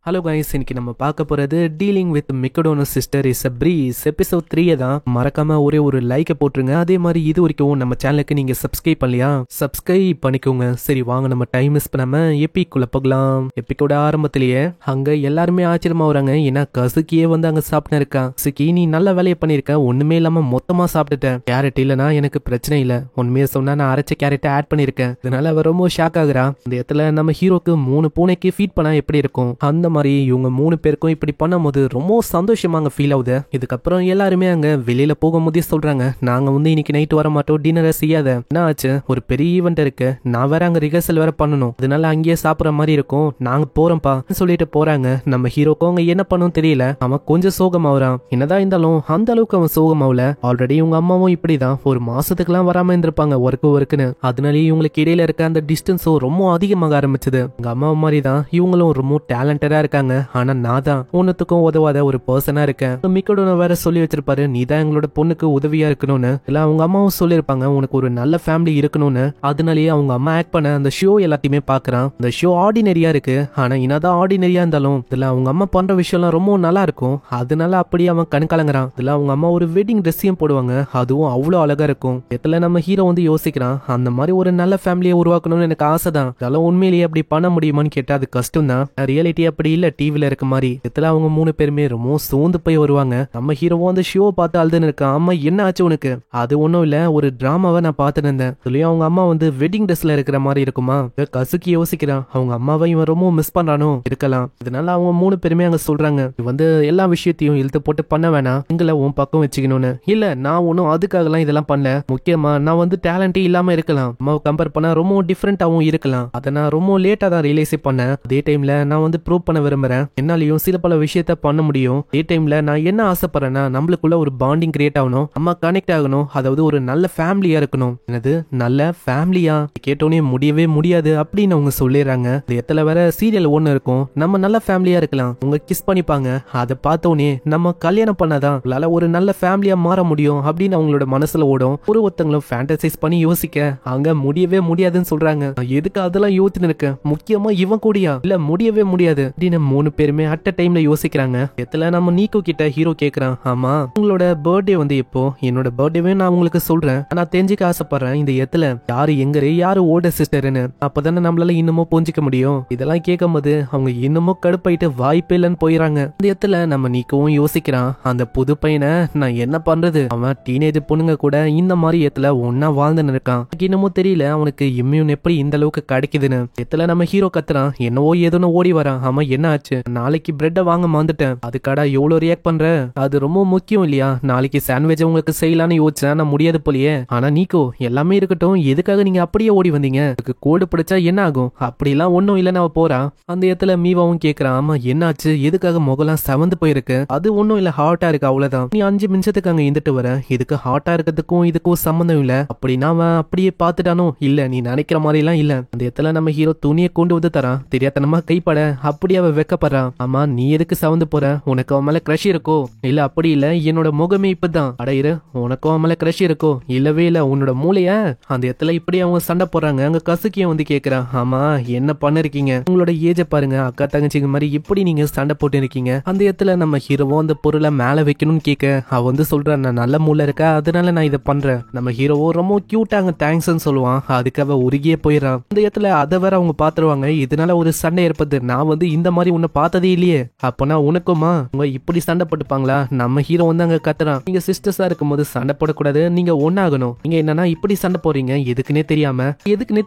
Hello guys, இன்னைக்கு நம்ம பார்க்க போறது dealing with Mikadono sister is a breeze episode 3 தான். மறக்காம ஒரே ஒரு லைக்கை போட்டுருங்க. அதே மாதிரி இது வரைக்கும் நம்ம சேனலுக்கு நீங்க சப்ஸ்கிரைப் பண்ணலையா, சப்ஸ்கிரைப் பண்ணிக்கோங்க. சரி வாங்க, நம்ம டைம் மிஸ் பண்ணாம எப்பிக்குள்ள போகலாம். எப்பிக்கோட ஆரம்பத்திலேயே அங்க எல்லாருமே ஆச்சரியமா வராங்க. ஏன்னா கசுக்கியே வந்து அங்க சாப்பிட்டு இருக்கா. கசுக்கி, நீ நல்ல வேலையை பண்ணிருக்க, ஒண்ணுமே இல்லாம மொத்தமா சாப்பிட்டுட்டேன். கேரட் இல்லனா எனக்கு பிரச்சனை இல்ல, உண்மையை சொன்னா நான் அரைச்ச கேரட்டை ஆட் பண்ணிருக்கேன். இதனால அவ ரொம்ப ஷாக் ஆகுறா. இந்த இடத்துல நம்ம ஹீரோக்கு 3 பூனைக்கு ஃபீட் பண்ணா எப்படி இருக்கும், அந்த மாதிரி இவங்க 3 பேருக்கும் இப்படி பண்ணும்போது ரொம்ப சந்தோஷமா அங்க ஃபீல் ஆகுது. இதுக்கப்புறம் எல்லாருமே அங்க வெளியில போகும்போதே சொல்றாங்க, நாங்க வந்து இன்னைக்கு நைட் வர மாட்டோம், டின்னரை செய்யாத. என்ன ஆச்சு, ஒரு பெரிய ஈவெண்ட் இருக்கு, நான் வேற அங்க ரிஹர்சல் வேற பண்ணணும், அதனால அங்கேயே சாப்பிட்ற மாதிரி இருக்கும், நாங்க போறோம்ப்பா சொல்லிட்டு போறாங்க. நம்ம ஹீரோக்கும் அவங்க என்ன பண்ணும் தெரியல. அவன் கொஞ்சம் சோகமாகறான். என்னதான் இருந்தாலும் அந்த அளவுக்கு அவன் சோகமாவல. ஆல்ரெடி இவங்க அம்மாவும் இப்படிதான் ஒரு மாசத்துக்குலாம் வராம இருந்திருப்பாங்க ஒர்க்குன்னு. அதனாலே இவங்களுக்கு இடையில இருக்க அந்த டிஸ்டன்ஸும் ரொம்ப அதிகமாக ஆரம்பிச்சது. எங்க அம்மா மாதிரி தான் இவங்களும் ரொம்ப டேலண்டடா இருக்காங்க. ஆனா நான் தான் ஒன்னுத்துக்கும் உதவாத ஒரு பர்சனா இருக்கேன். மிக்கடோனோ வேற சொல்லி வச்சிருப்பாரு, நீ தான் எங்களோட பொண்ணுக்கு உதவியா இருக்கணும்னு. இல்ல அவங்க அம்மாவும் சொல்லிருப்பாங்க, உனக்கு ஒரு நல்ல ஃபேமிலி இருக்கணும்னு. அதனாலேயே அவங்க அம்மா ஆக்ட் பண்ண அந்த ஷோ எல்லாத்தையுமே பாக்குறான். இந்த ஷோ ஆர்டினரியா இருக்கு, ஆனா என்னதான் ஆர்டினரியா இருந்தாலும் இதுல அவங்க அம்மா பண்ற விஷயம்லாம் ரொம்ப நல்லா இருக்கும். அதனால அப்படியே அவன் கண் கலங்குறான். இதுல அவங்க அம்மா ஒரு வெட்டிங் ட்ரெஸ்ஸையும் போடுவாங்க, அதுவும் அவ்வளவு அழகா இருக்கும். இதுல நம்ம ஹீரோ வந்து யோசிக்கிறான், அந்த மாதிரி ஒரு நல்ல ஃபேமிலியை உருவாக்கணும்னு எனக்கு ஆசை தான். அதெல்லாம் உண்மையிலேயே அப்படி பண்ண முடியுமான்னு கேட்டா அது கஷ்டம் தான். ரியாலிட்டி அப்படி இல்ல, டிவில இருக்க மாதிரி. இதுல அவங்க 3 பேருமே ரொம்ப சோர்ந்து போய் வருவாங்க. நம்ம ஹீரோவும் அந்த ஷோ பார்த்து அழுதுன்னு இருக்கான். அம்மா என்ன ஆச்சு உனக்கு? அது ஒன்னும் இல்ல, ஒரு டிராமாவை நான் பார்த்துட்டு இருந்தேன். இதுலயும் அவங்க அம்மா வந்து வெட்டிங் ட்ரெஸ்ல இருக்கிற மாதிரி இருக்குமா. கசுக்கி யோசிக்கிறான், அவங்க அம்மாவை இவன் ரொம்ப மிஸ் பண்றானோ இருக்கலாம். இதனால அவங்க 3 பேருமே அங்க சொல்றாங்க, வந்து எல்லா விஷயத்தையும் இழுத்து போட்டு பண்ண வேணாம், எங்களை உன் பக்கம் வச்சுக்கணும்னு. இல்ல, நான் ஒன்னும் அதுக்காகலாம் இதெல்லாம் பண்ணல. முக்கியமா நான் வந்து டேலண்டே இல்லாம இருக்கலாம், அம்மாவை கம்பேர் பண்ணா ரொம்ப டிஃபரெண்டாவும் இருக்கலாம். அதை நான் ரொம்ப லேட்டா தான் ரியலைஸ் பண்ணேன். அதே டைம்ல நான் வந்து ப்ரூவ் பண்ண விரும்புறேன், என்னாலையும் சில பல விஷயத்த பண்ண முடியும். அதே டைம்ல நான் என்ன ஆசைப்படுறேன்னா, நம்மளுக்குள்ள ஒரு பாண்டிங் கிரியேட் ஆகணும், அம்மா கனெக்ட் ஆகணும், அதாவது ஒரு நல்ல ஃபேமிலியா இருக்கணும். என்னது நல்ல ஃபேமிலியா? கேட்டோன்னே முடியவே முடியாது அப்படின்னு அவங்க சொல்லிடுறாங்க. இந்த இடத்துல வேற சீரியல் ஒண்ணு இருக்கும், நம்ம நல்ல ஃபேமிலியா இருக்கலாம், அவங்க கிஸ் பண்ணிப்பாங்க, அதை பார்த்தோன்னே நம்ம கல்யாணம் பண்ணாதான் உங்களால ஒரு நல்ல ஃபேமிலியா மாற முடியும் அப்படின்னு அவங்களோட மனசுல ஓடும். ஒருத்தங்களும் ஃபேண்டசைஸ் பண்ணி யோசிக்க அங்க முடியவே முடியாதுன்னு சொல்றாங்க. எதுக்கு அதெல்லாம் யோசிச்சுன்னு இருக்க, முக்கியமா இவன் கூடியா? இல்ல, முடியவே முடியாது அப்படின்னு 3 பேருமே அட் டைம்ல யோசிக்கிறாங்க. எத்துல நம்ம நீக்கோ கிட்ட ஹீரோ கேக்குறான், ஆமா உங்களோட பர்த்டே வந்து எப்போ? என்னோட பர்த்டேவே நான் உங்களுக்கு சொல்றேன், நான் தெரிஞ்சுக்க ஆசைப்படுறேன், இந்த எத்துல யாரு எங்கரு, யாரு ஓல்டர் சிஸ்டர்னு. அப்பதானே நம்மளால இன்னமும் புரிஞ்சிக்க முடியும். இதெல்லாம் கேட்கும் போது அவங்க இன்னமும் கடுப்பாயிட்டு வாய்ப்பே இல்லைன்னு போயிடறாங்க. இந்த இடத்துல நம்ம நீக்கவும் யோசிக்கிறான், அந்த புது பையனை நான் என்ன பண்றது, அவன் டீனேஜ் பொண்ணுங்க கூட இந்த மாதிரி இடத்துல ஒன்னா வாழ்ந்துன்னு இருக்கான். இன்னமும் தெரியல அவனுக்கு இம்யூன் எப்படி இந்த அளவுக்கு கிடைக்குதுன்னு. இடத்துல நம்ம ஹீரோ கத்துறான், என்னவோ ஏதோன்னு ஓடி வரான். ஆமா என்ன ஆச்சு? நாளைக்கு பிரெட்டை வாங்க மறந்துட்டேன், அதுக்காடா எவ்வளவு ரியாக்ட் பண்ற? அது ரொம்ப முக்கியம் இல்லையா? நாளைக்கு சாண்ட்விச் உங்களுக்கு செய்யலான்னு யோசிச்சேன், நான் முடியாது போலியே. ஆனா நீக்கோ, எல்லாமே இருக்கட்டும், எதுக்காக நீங்க அப்படியே ஓடி வந்தீங்க? கோல்டு பிடிச்சா என்ன ஆகும்? அப்படிலாம் ஒன்னும் இல்லைன்னு அவ போறா. அந்த இடத்துல மீவாவும் கேக்குறான், ஆமா என்னாச்சு, எதுக்காக முகலாம் செவந்து போயிருக்கு? அது ஒன்னும் இல்ல, ஹாட்டா இருக்கு அவ்வளவுதான். நீ 5 நிமிஷத்துக்கு அங்க இருந்துட்டு வர, இதுக்கு ஹாட்டா இருக்கிறதுக்கும் இதுக்கும் சம்பந்தம் இல்ல அப்படின்னா அவன் அப்படியே பாத்துட்டானோ? இல்ல, நீ நினைக்கிற மாதிரி எல்லாம் இல்ல. அந்த இடத்துல நம்ம ஹீரோ துணியை கொண்டு வந்து தரான், தெரியாதனமா கைப்பட அப்படியே அவ வெக்கப்படுறான். ஆமா நீ எதுக்கு சவந்து போற, உனக்கு அவன் மேல கிரஷ் இருக்கோ? இல்ல அப்படி இல்ல, என்னோட முகமே இப்பதான். அடையிற, உனக்கும் அவன் மேல கிரஷ் இருக்கோ? இல்லவே இல்ல, உன்னோட மூளைய. அந்த இடத்துல இப்படி அவங்க சண்டை போடுறாங்க. அங்க கசுக்கிய வந்து கேக்குறான், ஆமா என்ன பண்ணிருக்கீங்க, உங்களோட ஏஜ பாருங்க, அக்கா தங்கச்சிங்க மாதிரி இப்படி நீங்க சண்டை போட்டு இருக்கீங்க. அந்த இடத்துல நம்ம ஹீரோவும் அந்த பொருளை மேல வைக்கணும்னு கேட்க அவ வந்து சொல்றான், நான் நல்ல மூளை இருக்கா, அதனால நான் இதை பண்றேன். நம்ம ஹீரோவோ ரொம்ப கியூட்டாங்க தேங்க்ஸ்ன்னு சொல்லுவான். அதுக்கு அவ உருகியே போயிடறான். அந்த இடத்துல அதை வேற அவங்க பாத்துருவாங்க. இதனால ஒரு சண்டை ஏற்படுது. நான் வந்து இந்த மாதிரி உன்னை பார்த்ததே இல்லையே, அப்பனா உனக்குமா உங்க இப்படி சண்டை போட்டுப்பாங்களா? நம்ம ஹீரோ வந்து அங்க கத்துறான், நீங்க சிஸ்டர்ஸா இருக்கும்போது சண்டை போடக்கூடாது, நீங்க ஒன்னாகணும், நீங்க என்னன்னா இப்படி சண்டை போறீங்க எதுக்குன்னே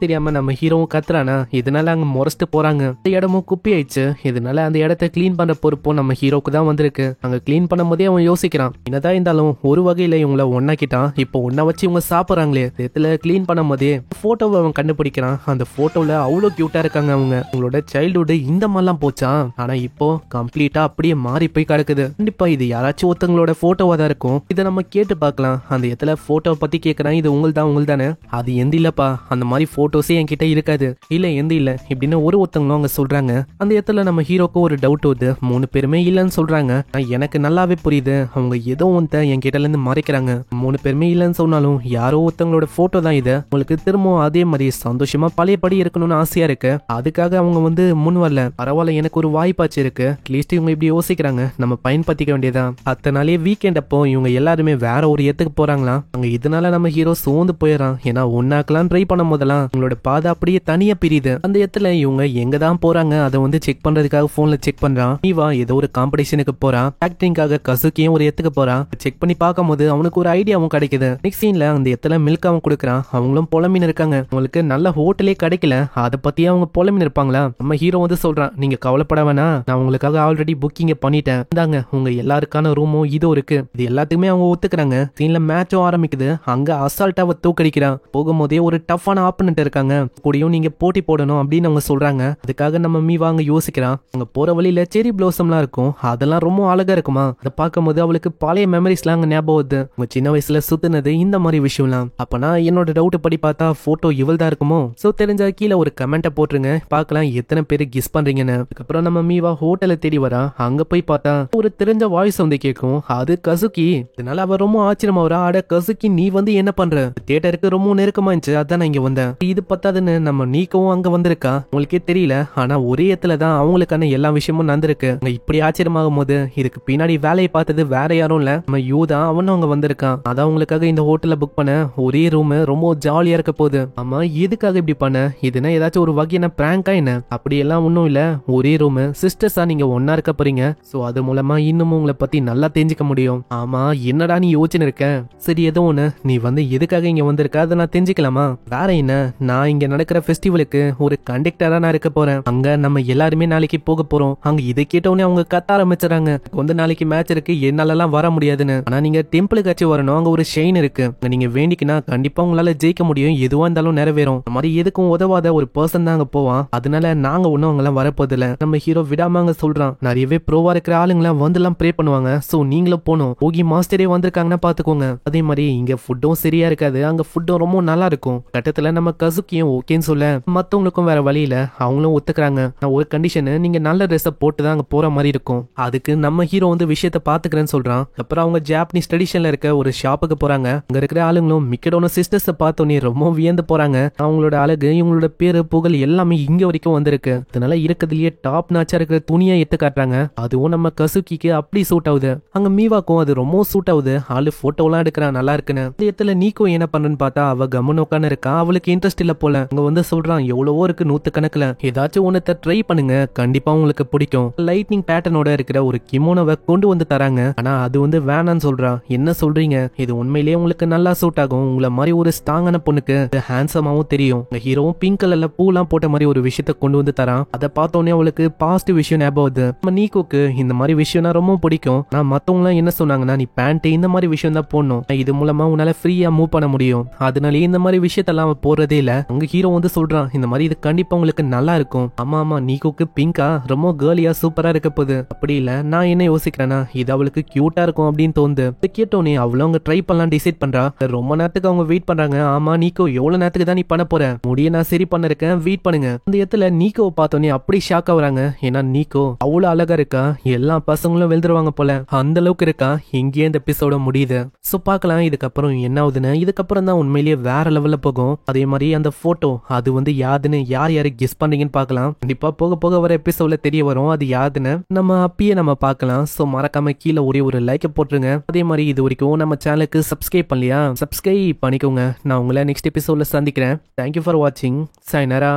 தெரியாம நம்ம ஹீரோவும் கத்துறானா. இதனால அங்க முறைச்சிட்டு போறாங்க. இந்த இடமும் குப்பி ஆயிடுச்சு. இதனால அந்த இடத்த கிளீன் பண்ண பொறுப்பும் நம்ம ஹீரோக்கு தான் வந்திருக்கு. அங்க கிளீன் பண்ணும் போதே அவன் யோசிக்கிறான், என்னதான் இருந்தாலும் ஒரு வகையில இவங்கள ஒன்னாக்கிட்டான், இப்போ ஒன்னா வச்சு இவங்க சாப்பிடறாங்களே. இடத்துல கிளீன் பண்ணும் போதே போட்டோவை அவன் கண்டுபிடிக்கிறான். அந்த போட்டோல அவ்வளவு கியூட்டா இருக்காங்க அவங்களோட சைல்ட்ஹுட் இந்த மாதிரிலாம் போச்சா, ஆனா இப்போ கம்ப்ளீட்டா அப்படியே மாறி போய் கிடக்குது. கண்டிப்பா இது யாராச்சும் ஒருத்தங்களோட போட்டோவா தான் இருக்கும். இதை நம்ம கேட்டு பார்க்கலாம். அந்த இடத்துல போட்டோ பத்தி கேட்கறான், இது உங்கள்தானே? அது எந்த இல்லப்பா, அந்த மாதிரி போட்டோஸே என்கிட்ட இருக்காது. இல்ல எந்த இல்ல இப்படின்னு ஒருத்தங்களும் அங்க சொல்றாங்க. அந்த இடத்துல நம்ம ஹீரோக்கு ஒரு டவுட் வருது. 3 பேருமே இல்லன்னு சொல்றாங்க. எனக்கு நல்லாவே புரியுது, அவங்க ஏதோ ஒன்றை என்கிட்ட இருந்து மறைக்கிறாங்க. 3 பேருமே இல்லன்னு சொன்னாலும் யாரோ ஒருத்தங்களோட போட்டோ தான் இது. உங்களுக்கு திரும்ப அதே மாதிரி சந்தோஷமா பழையபடி இருக்கணும்னு ஆசையா இருக்கு, அதுக்காக அவங்க வந்து முன் வரல. பரவாயில்ல, எனக்கு ஒரு வாய்ப்பாச்சு இருக்கு, அட்லீஸ்ட் இவங்க இப்படி யோசிக்கிறாங்க, நம்ம பயன்படுத்திக்க வேண்டியதான். அத்தனாலே வீக்கெண்ட் அப்போ இவங்க எல்லாருமே வேற ஒரு இடத்துக்கு போறாங்களாம். அங்க இதனால நம்ம ஹீரோ சோர்ந்து போயிடறான். ஏன்னா ஒன்னாக்கலாம் ட்ரை பண்ணும் போதெல்லாம் உங்களோட பாதை அப்படியே தனியா பிரியுது. அந்த இடத்துல இவங்க எங்க தான் போறாங்க அதை வந்து செக் பண்றதுக்காக போன்ல செக் பண்றான். மீவா ஏதோ ஒரு காம்படிஷனுக்கு போறான், ஆக்டிங்காக கசுக்கியும் ஒரு இடத்துக்கு போறான். செக் பண்ணி பார்க்கும்போது அவனுக்கு ஒரு ஐடியாவும் கிடைக்குது. நெக்ஸ்ட் சீன்ல அந்த இடத்துல மில்க் அவன் கொடுக்குறான். அவங்களும் புலம்பின்னு இருக்காங்க, உங்களுக்கு நல்ல ஹோட்டலே கிடைக்கல, அதை பத்தி அவங்க புலம்பின்னு இருப்பாங்களா. நம்ம ஹீரோ வந்து சொல்றான், நீங்க கவலைப்பட வேணாம், நான் உங்களுக்காக ஆல்ரெடி புக்கிங் பண்ணிட்டேன், இந்தாங்க உங்க எல்லாருக்கான ரூமும் இதோ இருக்கு. இது எல்லாத்துக்குமே அவங்க ஒத்துக்கிறாங்க. சீன்ல மேட்சும் ஆரம்பிக்குது. அங்க அசால்ட்டாவ தூக்கடிக்கிறான். போகும்போதே ஒரு டஃப்பான ஆப்பனண்ட் இருக்காங்க, கூடயும் நீங்க போட்டி போடணும் அப்படின்னு அவங்க சொல்றாங்க. அதுக்காக நம்ம மீவா அங்க யோசிக்கிறான். அங்க போற வழியில செரி ப்ளோசம்லாம் இருக்கும், அதெல்லாம் ரொம்ப அழகா இருக்குமா. அதை பார்க்கும்போது அவளுக்கு பழைய மெமரிஸ்லாம் அங்க ஞாபகம் வருது. உங்க சின்ன வயசுல சுத்தினது இந்த மாதிரி விஷயம்லாம். அப்பனா என்னோட டவுட் படி பார்த்தா போட்டோ இவள் தான் இருக்குமோ. சோ தெரிஞ்சா கீழே ஒரு கமெண்ட்டை போட்டுருங்க, பார்க்கலாம் எத்தனை பேரு கெஸ் பண்றீங்கன்னு. அதுக்கப்புறம் நம்ம மீவா ஹோட்டலை தேடி வரா. அங்க போய் பார்த்தா ஒரு தெரிஞ்ச வாய்ஸ் வந்து கேட்கும், அது கசுக்கி. இதனால அவ ரொம்ப ஆச்சரியமா வரா, அட கசுக்கி நீ வந்து என்ன பண்ற, தியேட்டருக்கு ரொம்ப நெருக்கமா இருந்துச்சு, அதான் நான் இங்க வந்தேன். இது பத்தாதுன்னு நம்ம நீக்கவும் அங்க வந்திருக்கா. உங்களுக்கே தெரியல, ஆனா ஒரே இடத்துல தான் அவங்களுக்கான எல்லா விஷயமும் நடந்திருக்கு. இப்படி ஆச்சரியமாகும் போது இதுக்கு பின்னாடி வேலையை பார்த்தது வேற யாரும் இல்ல, நம்ம யூ தான். அவனும் அங்க வந்திருக்கான். அதான் உங்களுக்காக இந்த ஹோட்டல்ல புக் பண்ண ஒரே ரூம் ரொம்ப ஜாலியா இருக்க போகுது. ஆமா எதுக்காக இப்படி பண்ண, இதுனா ஏதாச்சும் ஒரு வகையான பிராங்கா என்ன? அப்படி எல்லாம் ஒன்னும் இல்ல, ஒரே ரூம் சிஸ்டர்ஸா நீங்க ஒன்னா இருக்க போறீங்க. சோ அது மூலமா இன்னமும் உங்களை பத்தி நல்லா தெரிஞ்சுக்க முடியும். ஆமா என்னடா நீ யோசனை இருக்க, சரி ஏதோ ஒண்ணு, நீ வந்து எதுக்காக இங்க வந்திருக்க அதை நான் தெரிஞ்சுக்கலாமா? வேற என்ன, நான் இங்க நடக்கிற ஃபெஸ்டிவலுக்கு ஒரு கண்டக்டரா நான் இருக்க போறேன். அங்க நம்ம எல்லாருமே நாளைக்கு போக போறோம். அங்க இதை கேட்டவுடனே அவங்க கத்த ஆரம்பிச்சுறாங்க, வந்து நாளைக்கு மேட்ச் இருக்கு, என்னாலலாம் வர முடியாதுன்னு. ஆனா நீங்க டெம்பிளுக்காச்சு வரணும், அங்க ஒரு ஷெயின் இருக்கு, நீங்க வேண்டிக்கினா கண்டிப்பா உங்களால ஜெயிக்க முடியும், எதுவா இருந்தாலும் நிறைவேறும். இந்த மாதிரி எதுக்கும் உதவாத ஒரு பர்சன் தான் அங்க போவான். அதனால நாங்க ஒன்னும் அவங்களாம் வரப்போதில்ல. நம்ம ஹீரோ விடாம அங்க சொல்றான், நிறையவே ப்ரோவா இருக்கிற ஆளுங்களாம் வந்து எல்லாம் ப்ரே பண்ணுவாங்க, சோ நீங்களும் போகணும். ஓகி மாஸ்டரே வந்திருக்காங்கன்னா பாத்துக்கோங்க. அதே மாதிரி இங்க ஃபுட்டும் சரியா இருக்காது, அங்க ஃபுட்டும் ரொம்ப நல்லா இருக்கும். கட்டத்துல நம்ம கசுக்கியும் ஓகேன்னு சொல்ல மத்தவங்களுக்கும் வேற வழியில அவங்களும் ஒத்துக்கிறாங்க. நான் ஒரு கண்டிஷன், நீங்க நல்ல ட்ரெஸ் போட்டு தான் அங்க போற மாதிரி இருக்கும். அதுக்கு நம்ம ஹீரோ வந்து விஷயத்த பாத்துக்கிறேன்னு சொல்றான். அப்புறம் அவங்க ஜாப்பனீஸ் ட்ரெடிஷன்ல இருக்க ஒரு ஷாப்புக்கு போறாங்க. அங்க இருக்கிற ஆளுங்களும் மிக்கடோன சிஸ்டர்ஸ் பார்த்தோன்னே ரொம்ப வியந்து போறாங்க. அவங்களோட அழகு, இவங்களோட பேரு புகழ் எல்லாமே இங்க வரைக்கும் வந்திருக்கு. அதனால இருக்கிறதுலயே டாப் நாச்சா இருக்கிற துணியா எடுத்து காட்டுறாங்க. அதுவும் நம்ம கசுக்கிக்கு அப்படி சூட் ஆகுது. அங்க மீவாக்கும் அது ரொம்ப சூட் ஆகுது. ஆளு போட்டோ எல்லாம் எடுக்கிறான் நல்லா இருக்குன்னு. இந்த இடத்துல நீக்கோ என்ன பண்றன்னு பார்த்தா அவ கம்முன்னு உட்காந்து இருக்கா. அவளுக்கு இன்ட்ரெஸ்ட் இல்ல போல. அங்க வந்து சொல்றான், எவ்வளவோ இருக்கு நூத்து கணக்குல, ஏதாச்சும் ஒன்னத்தை ட்ரை பண்ணுங்க, கண்டிப்பா உங்களுக்கு பிடிக்கும். லைட்னிங் பேட்டர்னோட இருக்கிற ஒரு கிமோனோவை கொண்டு வந்து தராங்க. ஆனா அது வந்து வேணான்னு சொல்றான். என்ன சொல்றீங்க, இது உண்மையிலேயே உங்களுக்கு நல்லா சூட் ஆகும். உங்களை மாதிரி ஒரு ஸ்ட்ராங்கான பொண்ணுக்கு ஹேண்ட்ஸமாவும் தெரியும். ஹீரோவும் பிங்க் கலர்ல பூலாம் போட்ட மாதிரி ஒரு விஷயத்த கொண்டு வந்து தரான். அதை பார்த்தோன்னே அவளுக்கு பாசிட்டிவ் விஷயம் ஞாபகம் வருது. நம்ம நீக்கோக்கு இந்த மாதிரி விஷயம்னா ரொம்ப பிடிக்கும். நான் மத்தவங்க எல்லாம் என்ன சொன்னாங்கன்னா, நீ பேண்ட் இந்த மாதிரி விஷயம் தான் போடணும், இது மூலமா உன்னால ஃப்ரீயா மூவ் பண்ண முடியும். அதனால இந்த மாதிரி விஷயத்தெல்லாம் அவன் போறதே இல்ல. அங்க ஹீரோ வந்து சொல்றான், இந்த மாதிரி இது கண்டிப்பா உங்களுக்கு நல்லா இருக்கும். ஆமா ஆமா நீக்கோக்கு பிங்கா ரொம்ப கேர்லியா சூப்பரா இருக்க போகுது. அப்படி இல்ல நான் என்ன யோசிக்கிறேன்னா, இது அவளுக்கு கியூட்டா இருக்கும் அப்படின்னு தோணுது. கேட்டோன்னே அவளும் அவங்க ட்ரை பண்ணலாம் டிசைட் பண்றா. ரொம்ப நேரத்துக்கு அவங்க வெயிட் பண்றாங்க. ஆமா நீக்கோ எவ்வளவு நேரத்துக்கு தான் நீ பண்ண போற, முடிய நான் சரி பண்ண இருக்கேன், வெயிட் பண்ணுங்க. அந்த இடத்துல நீக்கோவை பார்த்தோன்னே அப்படி ஷாக் ஆகுறாங்க. ஏன்னா நீக்கோ அவ்வளவு அழகா இருக்கா, எல்லா பசங்களும் வெழுதுருவாங்க போல, அந்த அளவுக்கு இருக்கா. இங்கேயே இந்த எபிசோட முடியுது. சோ பார்க்கலாம் இதுக்கப்புறம் என்ன ஆகுதுன்னு. இதுக்கப்புறம் தான் உண்மையிலேயே வேற லெவல்ல போகும். அதே மாதிரி அந்த போட்டோ அது வந்து யாருன்னு யார் யாரு கெஸ் பண்றீங்கன்னு பார்க்கலாம். கண்டிப்பா போக போக வர எபிசோட்ல தெரிய வரும் அது யாருன்னு. நம்ம அப்பயே நம்ம பார்க்கலாம். சோ மறக்காம கீழே ஒரே ஒரு லைக் போட்டுருங்க. அதே மாதிரி இது வரைக்கும் நம்ம சேனலுக்கு சப்ஸ்கிரைப் பண்ணலையா, சப்ஸ்கிரைப் பண்ணிக்கோங்க. நான் உங்களை நெக்ஸ்ட் எபிசோட்ல சந்திக்கிறேன். தேங்க்யூ ஃபார் வாட்சிங். சைனரா.